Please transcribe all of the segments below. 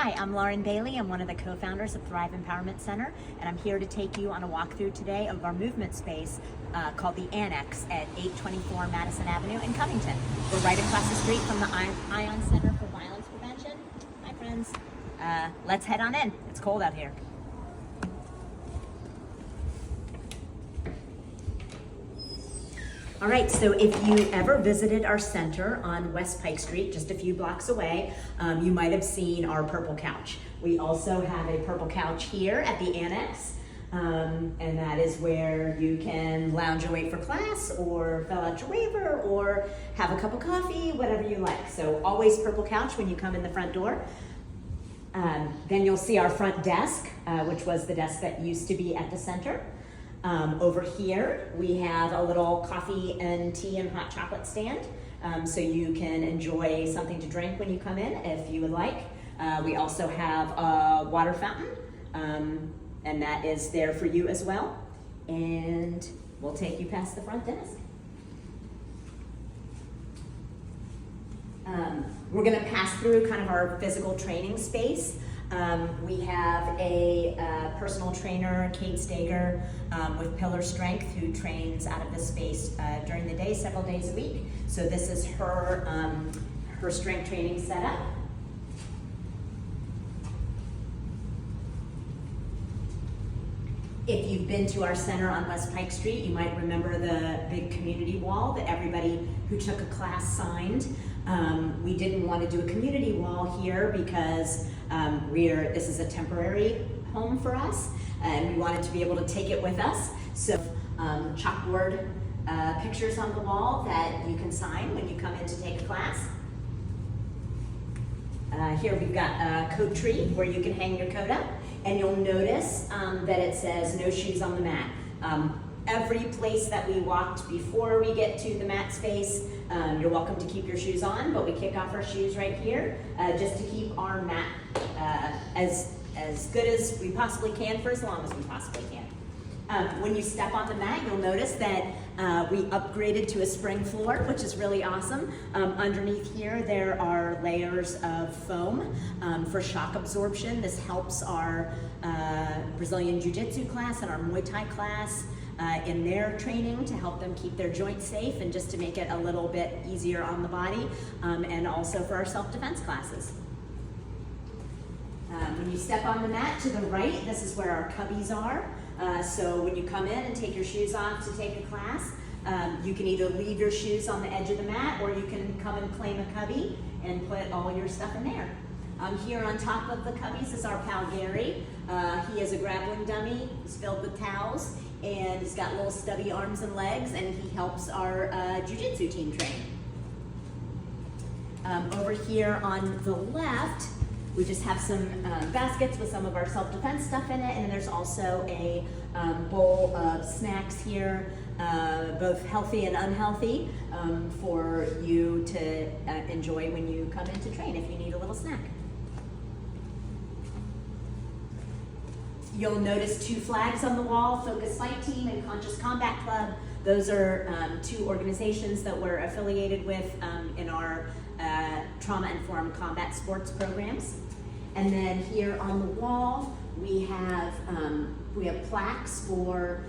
Hi, I'm Lauren Bailey. I'm one of the co-founders of Thrive Empowerment Center, and I'm here to take you on a walkthrough today of our movement space called the Annex at 824 Madison Avenue in Covington. We're right across the street from the Ion Center for Violence Prevention. Hi, friends. Let's head on in. It's cold out here. All right, so if you ever visited our center on West Pike Street, just a few blocks away, you might have seen our purple couch. We also have a purple couch here at the Annex, and that is where you can lounge and wait for class or fill out your waiver or have a cup of coffee, whatever you like. So always purple couch when you come in the front door. Then you'll see our front desk, which was the desk that used to be at the center. Over here, we have a little coffee and tea and hot chocolate stand, so you can enjoy something to drink when you come in if you would like. We also have a water fountain, and that is there for you as well. And we'll take you past the front desk. We're going to pass through kind of our physical training space. We have a personal trainer, Kate Stager, with Pillar Strength, who trains out of this space during the day, several days a week. So this is her, her strength training setup. If you've been to our center on West Pike Street, you might remember the big community wall that everybody who took a class signed. We didn't want to do a community wall here because this is a temporary home for us, and we wanted to be able to take it with us. So chalkboard pictures on the wall that you can sign when you come in to take a class. Here we've got a coat tree where you can hang your coat up, and you'll notice that it says no shoes on the mat. Every place that we walked before we get to the mat space, you're welcome to keep your shoes on, but we kick off our shoes right here just to keep our mat as good as we possibly can for as long as we possibly can. When you step on the mat, you'll notice that we upgraded to a spring floor, which is really awesome. Underneath here, there are layers of foam for shock absorption. This helps our Brazilian Jiu-Jitsu class and our Muay Thai class in their training to help them keep their joints safe and just to make it a little bit easier on the body, and also for our self-defense classes. When you step on the mat to the right, this is where our cubbies are. So when you come in and take your shoes off to take a class, you can either leave your shoes on the edge of the mat, or you can come and claim a cubby and put all your stuff in there. Here on top of the cubbies is our pal Gary. He is a grappling dummy. He's filled with towels, and he's got little stubby arms and legs, and he helps our jiu-jitsu team train. Over here on the left, we just have some baskets with some of our self-defense stuff in it, and then there's also a bowl of snacks here, both healthy and unhealthy, for you to enjoy when you come in to train if you need a little snack. You'll notice two flags on the wall, Focus Fight Team and Conscious Combat Club. Those are two organizations that we're affiliated with in our trauma-informed combat sports programs. And then here on the wall, we have plaques for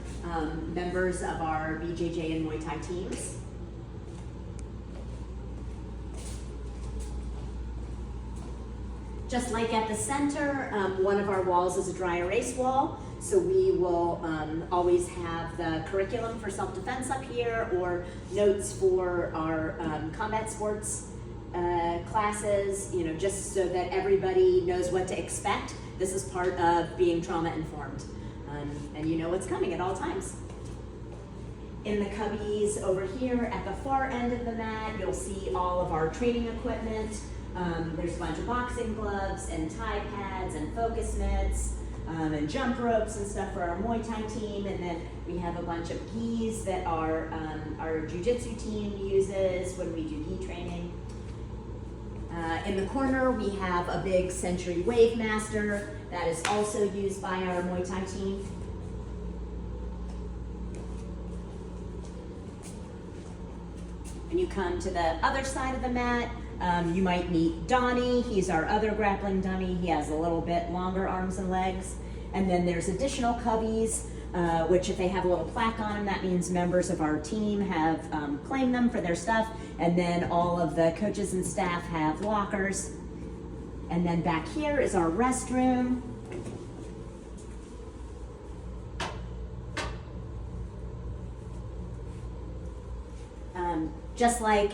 members of our BJJ and Muay Thai teams. Just like at the center, one of our walls is a dry erase wall, so we will always have the curriculum for self-defense up here, or notes for our combat sports classes, just so that everybody knows what to expect. This is part of being trauma-informed, and you know what's coming at all times. In the cubbies over here at the far end of the mat, you'll see all of our training equipment. There's a bunch of boxing gloves and Thai pads and focus mitts and jump ropes and stuff for our Muay Thai team. And then we have a bunch of gis that our jiu-jitsu team uses when we do gi training. In the corner, we have a big Century Wave Master that is also used by our Muay Thai team. When you come to the other side of the mat, You might meet Donnie. He's our other grappling dummy. He has a little bit longer arms and legs. And then there's additional cubbies, which if they have a little plaque on them, that means members of our team have claimed them for their stuff. And then all of the coaches and staff have lockers. And then back here is our restroom. Just like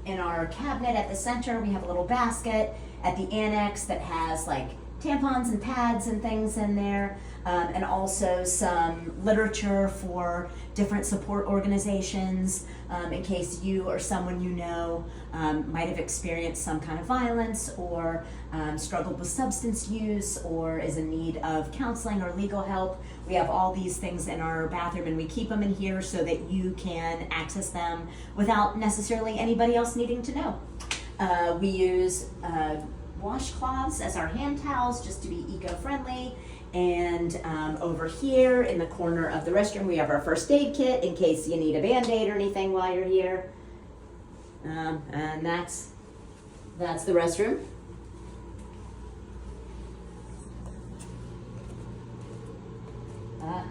in our cabinet at the center, we have a little basket at the annex that has like tampons and pads and things in there, and also some literature for different support organizations in case you or someone you know might have experienced some kind of violence or struggled with substance use or is in need of counseling or legal help. We have all these things in our bathroom and we keep them in here so that you can access them without necessarily anybody else needing to know. We use washcloths as our hand towels just to be eco-friendly. And over here in the corner of the restroom, we have our first aid kit in case you need a Band-Aid or anything while you're here. And that's the restroom.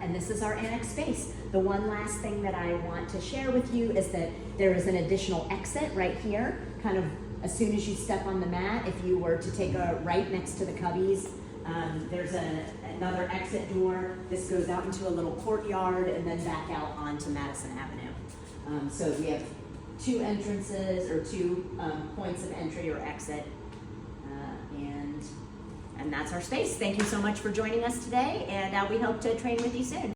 And this is our annex space. The one last thing that I want to share with you is that there is an additional exit right here, kind of as soon as you step on the mat. If you were to take a right next to the cubbies, there's another exit door. This goes out into a little courtyard and then back out onto Madison Avenue. So we have two entrances or two points of entry or exit. And that's our space. Thank you so much for joining us today, and we hope to train with you soon.